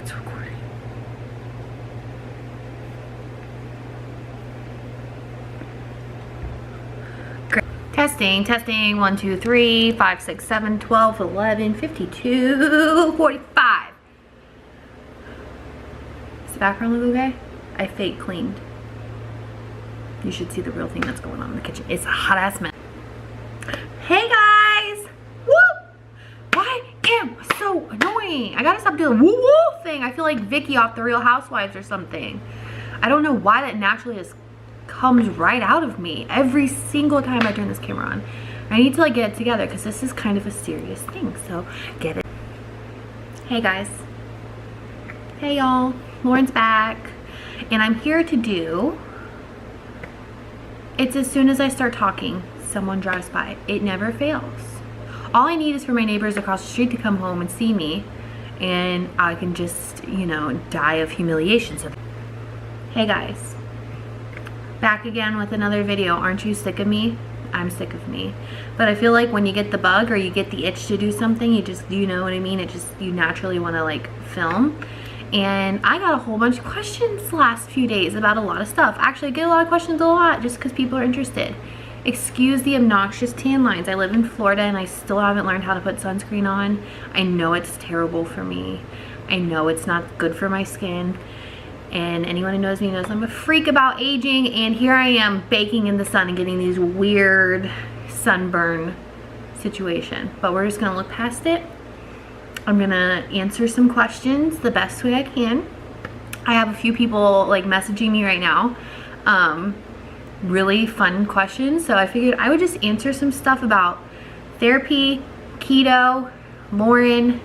it's recording. Great. Testing. 1, 2, 3, 5, 6, 7, 12, 11, 52, 45. Is the background look okay? I fake cleaned. You should see the real thing that's going on in the kitchen. It's a hot ass mess. Hey guys! Woo! Why am I so annoying? I gotta stop doing the woo woo thing. I feel like Vicky off the Real Housewives or something. I don't know why that naturally just comes right out of me every single time I turn this camera on. I need to like get it together because this is kind of a serious thing. So get it. Hey guys. Hey y'all. Lauren's back. And I'm here to do, it's as soon as I start talking, someone drives by. It never fails. All I need is for my neighbors across the street to come home and see me, and I can just, you know, die of humiliation. So, hey guys, back again with another video. Aren't you sick of me? I'm sick of me. But I feel like when you get the bug or you get the itch to do something, you just, you know what I mean? It just, you naturally want to like film. And I got a whole bunch of questions the last few days about a lot of stuff. Actually, I get a lot of questions a lot just because people are interested. Excuse the obnoxious tan lines. I live in Florida and I still haven't learned how to put sunscreen on. I know it's terrible for me. I know it's not good for my skin. And anyone who knows me knows I'm a freak about aging, and here I am baking in the sun and getting these weird sunburn situation. But we're just gonna look past it. I'm gonna answer some questions the best way I can. I have a few people like messaging me right now. Really fun questions. So I figured I would just answer some stuff about therapy, keto, Lauren,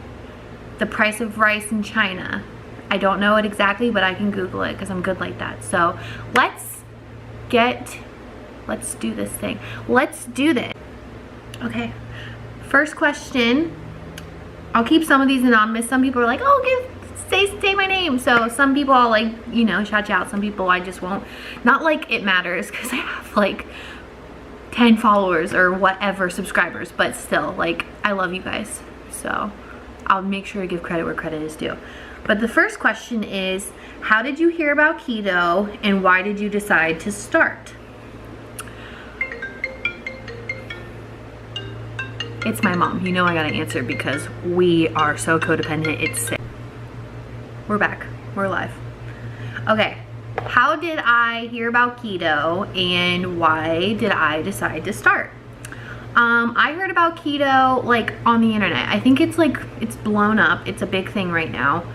the price of rice in China. I don't know it exactly, but I can Google it because I'm good like that. So let's do this thing. Let's do this. Okay, first question. I'll keep some of these anonymous. Some people are like, oh, say my name. So some people I'll like, you know, shout you out. Some people I just won't. Not like it matters because I have like 10 followers or whatever subscribers, but still, like, I love you guys. So I'll make sure to give credit where credit is due. But the first question is, how did you hear about keto and why did you decide to start? It's my mom. You know I gotta answer because we are so codependent, it's sick. We're back. We're alive. Okay. How did I hear about keto and why did I decide to start? I heard about keto like on the internet. I think it's like, it's blown up. It's a big thing right now.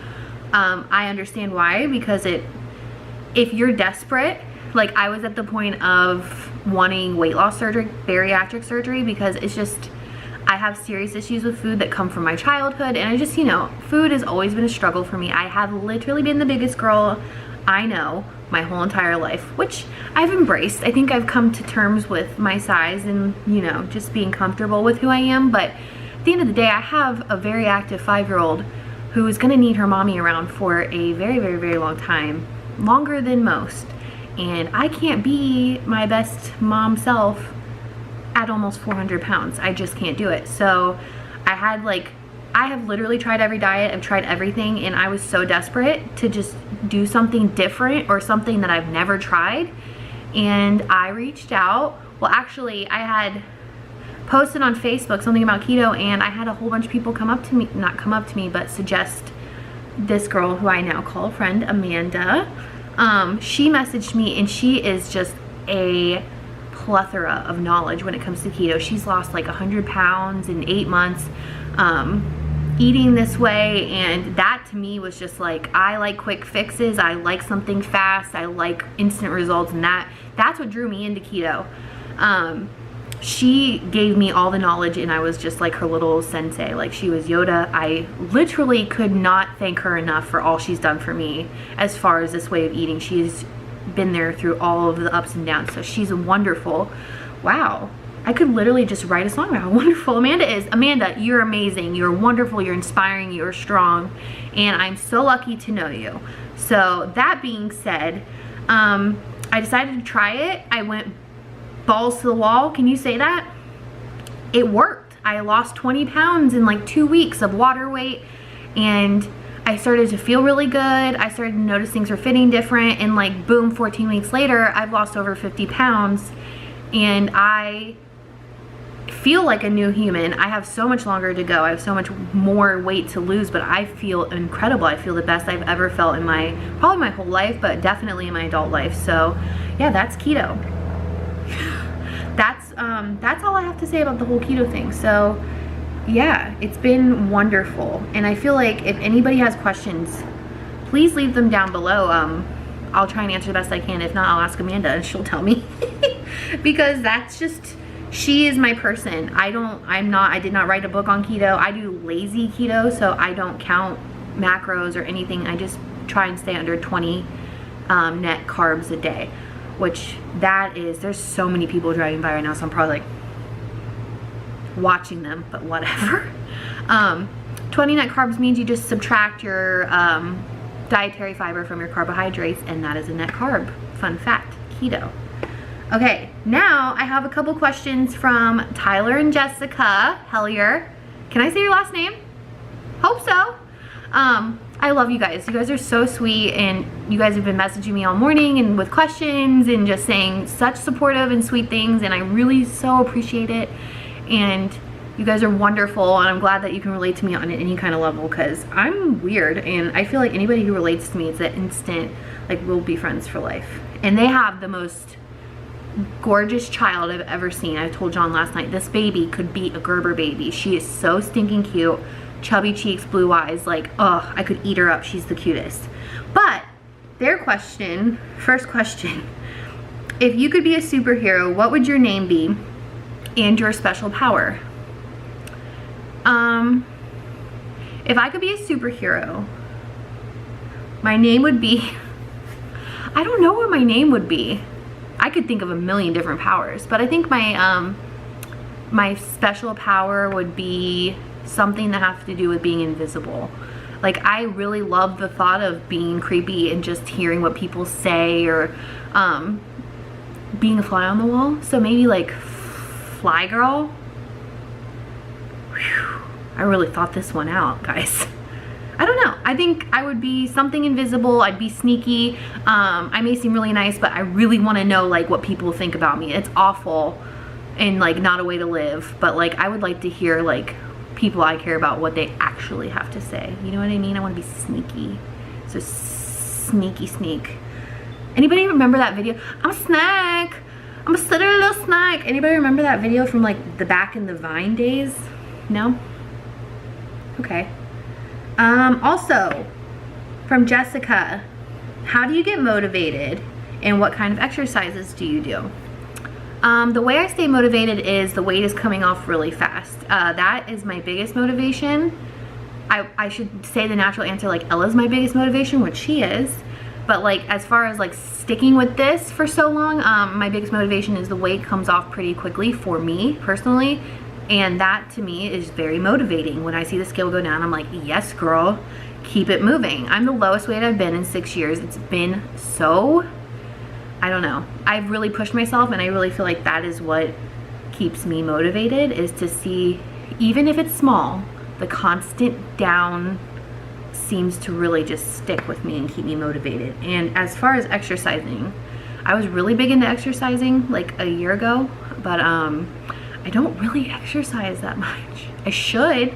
I understand why, because if you're desperate, like I was at the point of wanting weight loss surgery, bariatric surgery, because it's just, I have serious issues with food that come from my childhood, and I just, you know, food has always been a struggle for me. I have literally been the biggest girl I know my whole entire life, which I've embraced. I think I've come to terms with my size and, you know, just being comfortable with who I am. But at the end of the day, I have a very active 5-year-old who is gonna need her mommy around for a very, very, very long time, longer than most. And I can't be my best mom self at almost 400 pounds. I just can't do it. So I have literally tried every diet. I've tried everything, and I was so desperate to just do something different or something that I've never tried. And I reached out. Well, actually, I had posted on Facebook something about keto, and I had a whole bunch of people come up to me, not come up to me, but suggest this girl who I now call a friend, Amanda. She messaged me, and she is just a plethora of knowledge when it comes to keto. She's lost like 100 pounds in 8 months eating this way, and that to me was just like, I like quick fixes, I like something fast, I like instant results, and that's what drew me into keto. She gave me all the knowledge, and I was just like her little sensei. Like, she was Yoda. I literally could not thank her enough for all she's done for me as far as this way of eating. She's been there through all of the ups and downs, so she's wonderful. Wow, I could literally just write a song about how wonderful Amanda is. Amanda, you're amazing, you're wonderful, you're inspiring, you're strong, and I'm so lucky to know you. So that being said, I decided to try it. I went balls to the wall. Can you say that? It worked. I lost 20 pounds in like 2 weeks of water weight, and I started to feel really good. I started to notice things were fitting different, and like boom, 14 weeks later, I've lost over 50 pounds and I feel like a new human. I have so much longer to go. I have so much more weight to lose, but I feel incredible. I feel the best I've ever felt in probably my whole life, but definitely in my adult life. So yeah, that's keto. That's all I have to say about the whole keto thing. So yeah, it's been wonderful. And I feel like if anybody has questions, please leave them down below. I'll try and answer the best I can. If not, I'll ask Amanda and she'll tell me. Because that's just, she is my person. I did not write a book on keto. I do lazy keto, so I don't count macros or anything. I just try and stay under 20 net carbs a day, which there's so many people driving by right now, so I'm probably like watching them, but whatever. 20 net carbs means you just subtract your dietary fiber from your carbohydrates, and that is a net carb. Fun fact, keto. Okay, now I have a couple questions from Tyler and Jessica Hellier. Can I say your last name? Hope so. I love you guys. You guys are so sweet, and you guys have been messaging me all morning and with questions and just saying such supportive and sweet things, and I really so appreciate it. And you guys are wonderful, and I'm glad that you can relate to me on any kind of level, because I'm weird, and I feel like anybody who relates to me is that instant, like, we'll be friends for life. And they have the most gorgeous child I've ever seen. I told John last night, this baby could be a Gerber baby. She is so stinking cute. Chubby cheeks, blue eyes, like, oh, I could eat her up. She's the cutest. But their question, first question, if you could be a superhero, what would your name be and your special power? If I could be a superhero, my name would be, I don't know what my name would be. I could think of a million different powers, but I think my special power would be something that has to do with being invisible. Like, I really love the thought of being creepy and just hearing what people say, or being a fly on the wall. So maybe like Fly Girl. Whew. I really thought this one out, guys. I don't know. I think I would be something invisible. I'd be sneaky. I may seem really nice, but I really want to know like what people think about me. It's awful and like not a way to live, but like I would like to hear like people I care about, what they actually have to say. You know what I mean? I want to be sneaky. So sneaky sneak. Anybody remember that video? I'm a snack. I'm a silly little snack. Anybody remember that video from like the back in the Vine days? No? Okay. Also, from Jessica, how do you get motivated and what kind of exercises do you do? The way I stay motivated is the weight is coming off really fast. That is my biggest motivation. I should say the natural answer, like Ella's my biggest motivation, which she is. But like as far as like sticking with this for so long, my biggest motivation is the weight comes off pretty quickly for me personally. And that to me is very motivating. When I see the scale go down, I'm like, yes, girl, keep it moving. I'm the lowest weight I've been in 6 years. It's been so, I don't know. I've really pushed myself, and I really feel like that is what keeps me motivated, is to see, even if it's small, the constant down seems to really just stick with me and keep me motivated. And as far as exercising, I was really big into exercising like a year ago, but I don't really exercise that much. I should,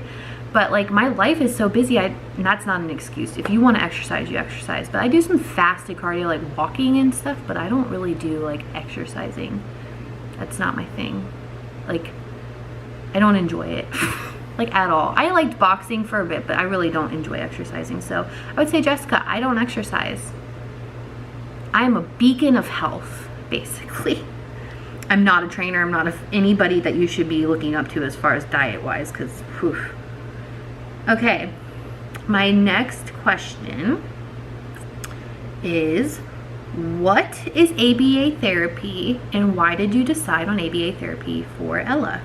but like my life is so busy, and that's not an excuse. If you want to exercise, you exercise. But I do some fasted cardio, like walking and stuff, but I don't really do like exercising. That's not my thing. Like, I don't enjoy it. Like at all. I liked boxing for a bit, but I really don't enjoy exercising. So I would say, Jessica, I don't exercise. I am a beacon of health, basically. I'm not a trainer. I'm not anybody that you should be looking up to as far as diet-wise, because, whew. Okay, my next question is, what is ABA therapy, and why did you decide on ABA therapy for Ella?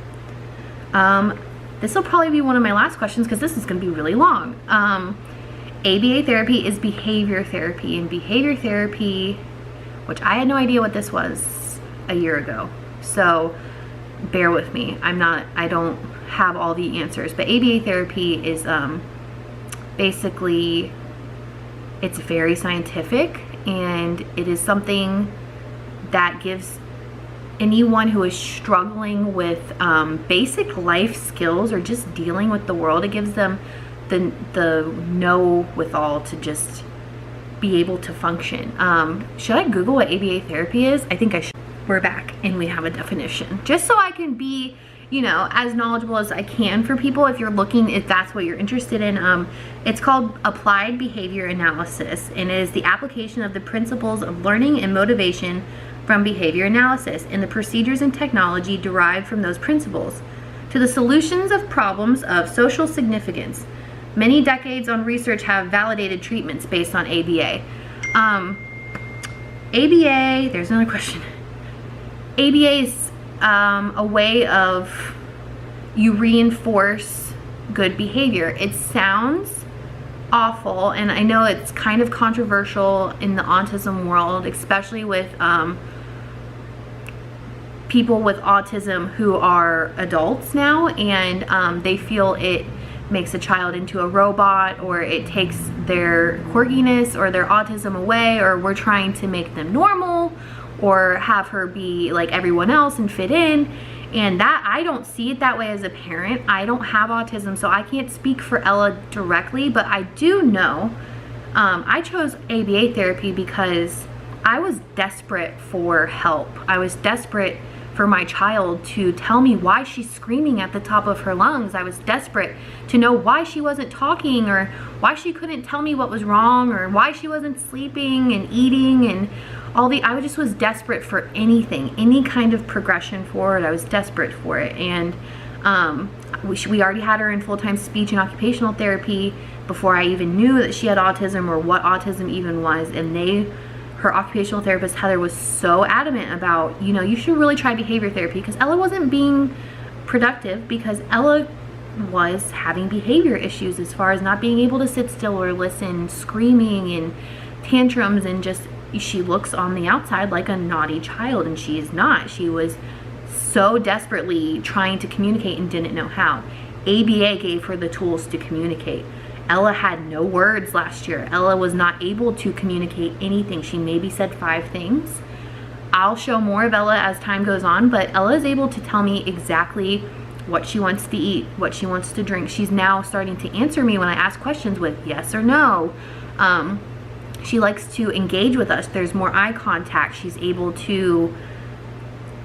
This will probably be one of my last questions, because this is going to be really long. ABA therapy is behavior therapy, and behavior therapy, which I had no idea what this was a year ago, so bear with me. I don't have all the answers, but ABA therapy is basically it's very scientific, and it is something that gives anyone who is struggling with basic life skills or just dealing with the world, it gives them the know-withal to just be able to function. Should I Google what ABA therapy is? I think I should. We're back and we have a definition, just so I can be, you know, as knowledgeable as I can for people if you're looking, if that's what you're interested in. It's called applied behavior analysis, and it is the application of the principles of learning and motivation from behavior analysis and the procedures and technology derived from those principles to the solutions of problems of social significance. Many decades on research have validated treatments based on ABA. ABA, there's another question. ABA is a way of you reinforce good behavior. It sounds awful, and I know it's kind of controversial in the autism world, especially with people with autism who are adults now, and they feel it makes a child into a robot, or it takes their quirkiness or their autism away, or we're trying to make them normal or have her be like everyone else and fit in. And that, I don't see it that way as a parent. I don't have autism, so I can't speak for Ella directly, but I do know I chose ABA therapy because I was desperate for help. I was desperate for my child to tell me why she's screaming at the top of her lungs. I was desperate to know why she wasn't talking, or why she couldn't tell me what was wrong, or why she wasn't sleeping and eating, and I just was desperate for anything, any kind of progression forward. I was desperate for it. And we already had her in full-time speech and occupational therapy before I even knew that she had autism or what autism even was. And her occupational therapist, Heather, was so adamant about, you know, you should really try behavior therapy, because Ella wasn't being productive, because Ella was having behavior issues as far as not being able to sit still or listen, screaming and tantrums, and just, she looks on the outside like a naughty child, and she is not. She was so desperately trying to communicate and didn't know how. ABA gave her the tools to communicate. Ella had no words last year. Ella was not able to communicate anything. She maybe said 5 things. I'll show more of Ella as time goes on, but Ella is able to tell me exactly what she wants to eat, what she wants to drink. She's now starting to answer me when I ask questions with yes or no. She likes to engage with us. There's more eye contact. She's able to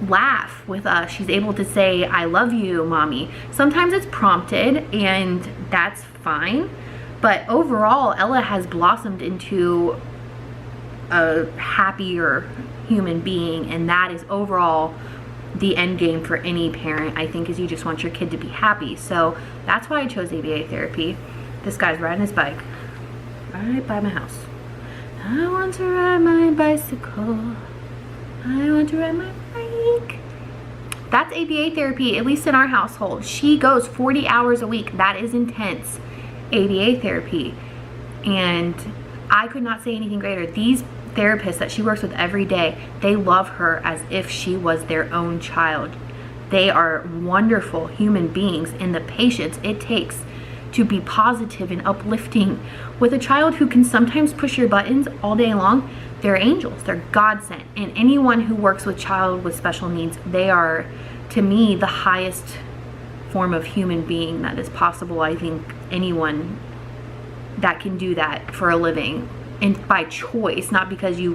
laugh with us. She's able to say, I love you, mommy. Sometimes it's prompted, and that's fine. But overall, Ella has blossomed into a happier human being, and that is overall the end game for any parent, I think, is you just want your kid to be happy. So that's why I chose ABA therapy. This guy's riding his bike right by my house. I want to ride my bicycle. I want to ride my bike. That's ABA therapy, at least in our household. She goes 40 hours a week. That is intense ABA therapy. And I could not say anything greater. These therapists that she works with every day, they love her as if she was their own child. They are wonderful human beings, and the patience it takes to be positive and uplifting with a child who can sometimes push your buttons all day long. They're angels, they're God sent. And anyone who works with child with special needs, they are, to me, the highest form of human being that is possible. I think anyone that can do that for a living, and by choice, not because you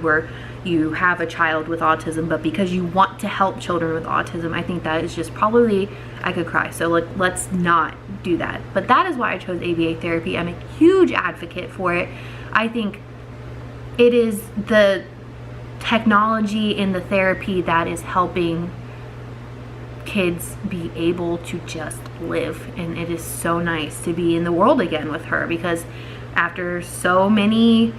have a child with autism, but because you want to help children with autism, I think that is just probably, I could cry. So let's not do that. But that is why I chose ABA therapy. I'm a huge advocate for it. I think it is the technology and the therapy that is helping kids be able to just live, and it is so nice to be in the world again with her, because after so many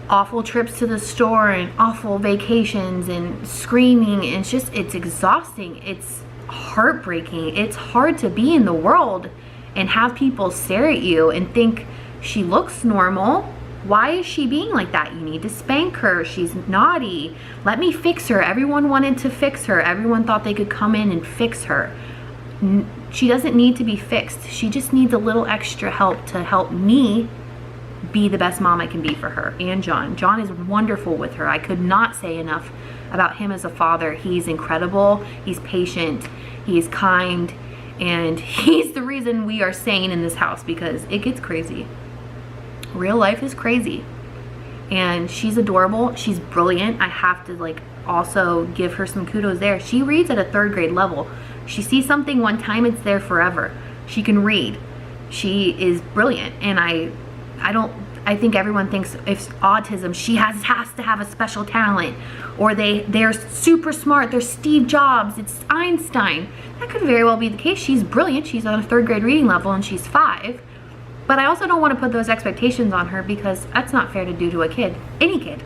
awful trips to the store and awful vacations and screaming, and it's exhausting, it's heartbreaking. It's hard to be in the world and have people stare at you and think she looks normal. Why is she being like that? You need to spank her. She's naughty. Let me fix her. Everyone wanted to fix her. Everyone thought they could come in and fix her. She doesn't need to be fixed. She just needs a little extra help to help me be the best mom I can be for her and John. John is wonderful with her. I could not say enough about him as a father. He's incredible. He's patient. He's kind. And he's the reason we are sane in this house, because it gets crazy. Real life is crazy. And she's adorable. She's brilliant. I have to like also give her some kudos there. She reads at a 3rd grade level. She sees something one time, it's there forever. She can read. She is brilliant. And I think everyone thinks if autism, she has to have a special talent, or they're super smart, they're Steve Jobs, it's Einstein. That could very well be the case. She's brilliant. She's on a 3rd grade reading level and she's 5. But I also don't want to put those expectations on her, because that's not fair to do to a kid. Any kid.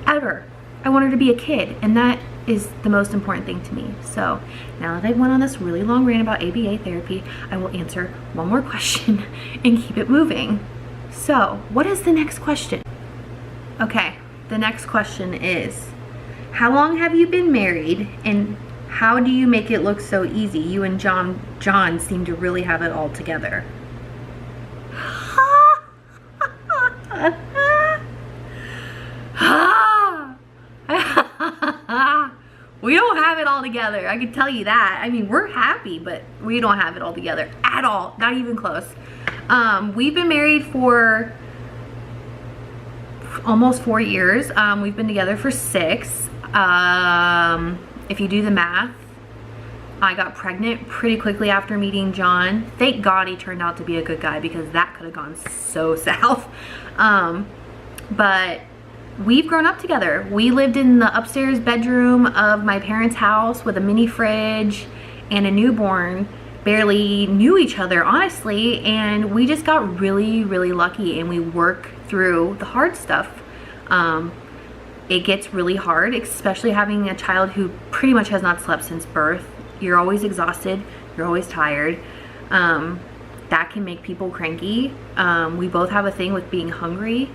Ever. I want her to be a kid, and that is the most important thing to me. So now that I went on this really long rant about ABA therapy, I will answer one more question and keep it moving. So what is the next question? Okay, the next question is, how long have you been married, and how do you make it look so easy? You and John seem to really have it all together. We don't have it all together, I can tell you that. I mean, we're happy, but we don't have it all together at all, not even close. We've been married for almost 4 years. We've been together for 6. If you do the math, I got pregnant pretty quickly after meeting John. Thank God he turned out to be a good guy, because that could have gone so south. But we've grown up together. We lived in the upstairs bedroom of my parents' house with a mini fridge and a newborn. Barely knew each other, honestly, and we just got really, really lucky, and we work through the hard stuff. It gets really hard, especially having a child who pretty much has not slept since birth. You're always exhausted, you're always tired. That can make people cranky. We both have a thing with being hungry,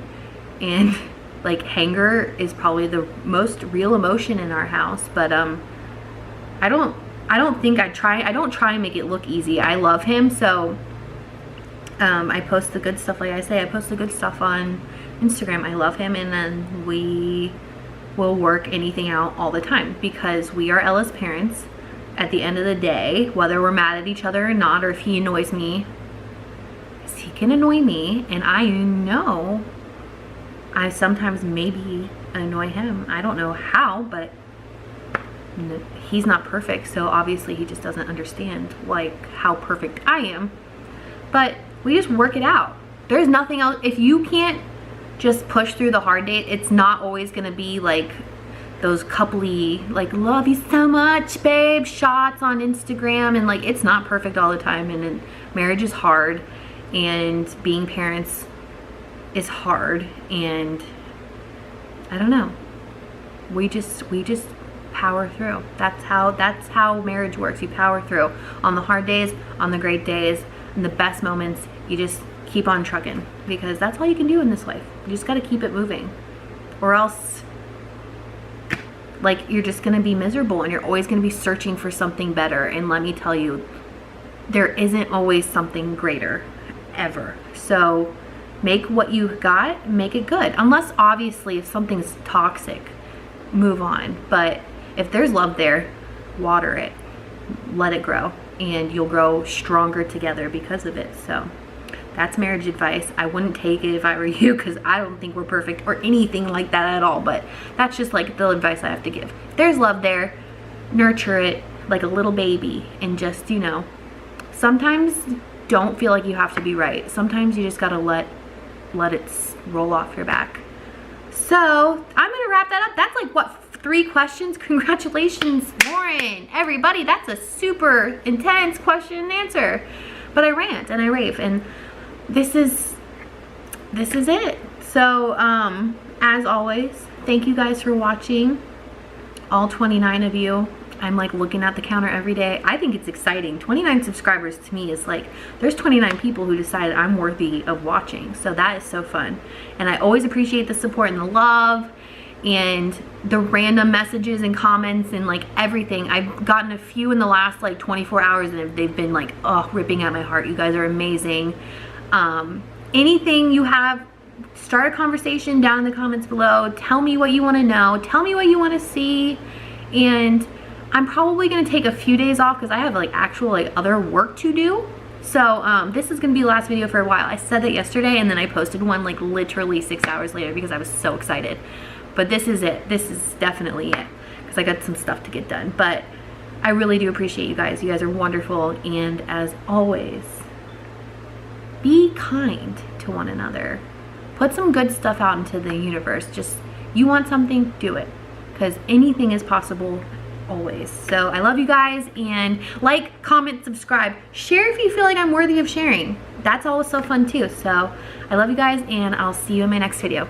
and like hunger is probably the most real emotion in our house. But I don't try and make it look easy. I love him, so I post the good stuff. Like I say, I post the good stuff on Instagram. I love him, and then we will work anything out all the time, because we are Ella's parents. At the end of the day, whether we're mad at each other or not, or if he annoys me, because he can annoy me, and I know I sometimes maybe annoy him. I don't know how, but he's not perfect, so obviously he just doesn't understand like how perfect I am. But we just work it out. There's nothing else. If you can't just push through the hard date, it's not always gonna be like those coupley, like, love you so much babe shots on Instagram, and like, it's not perfect all the time, and marriage is hard, and being parents is hard, and I don't know, we just power through. That's how marriage works. You power through on the hard days, on the great days, and the best moments. You just keep on trucking, because that's all you can do in this life. You just got to keep it moving, or else like you're just gonna be miserable, and you're always gonna be searching for something better. And let me tell you, there isn't always something greater, ever. So make what you got, make it good. Unless obviously if something's toxic, move on. But if there's love there, water it, let it grow, and you'll grow stronger together because of it. So that's marriage advice. I wouldn't take it if I were you, because I don't think we're perfect or anything like that at all, but that's just like the advice I have to give. If there's love there, nurture it like a little baby, and just, you know, sometimes don't feel like you have to be right. Sometimes you just gotta let it roll off your back. So I'm gonna wrap that up. That's like, what, 3 questions? Congratulations, Lauren. Everybody, that's a super intense question and answer. But I rant and I rave, and this is it. So as always, thank you guys for watching, all 29 of you. I'm like looking at the counter every day. I think it's exciting. 29 subscribers to me is like, there's 29 people who decided I'm worthy of watching. So that is so fun. And I always appreciate the support and the love. and the random messages and comments and like everything. I've gotten a few in the last like 24 hours and they've been like, oh, ripping at my heart. You guys are amazing. Anything you have, start a conversation down in the comments below. Tell me what you want to know. Tell me what you want to see. And I'm probably going to take a few days off because I have like actual like other work to do. So this is going to be the last video for a while. I said that yesterday and then I posted one like literally 6 hours later because I was so excited. But this is it. This is definitely it because I got some stuff to get done. But I really do appreciate you guys. You guys are wonderful. And as always, be kind to one another. Put some good stuff out into the universe. Just, you want something, do it. Because anything is possible always. So I love you guys, and like, comment, subscribe, share if you feel like I'm worthy of sharing. That's always so fun too. So I love you guys, and I'll see you in my next video.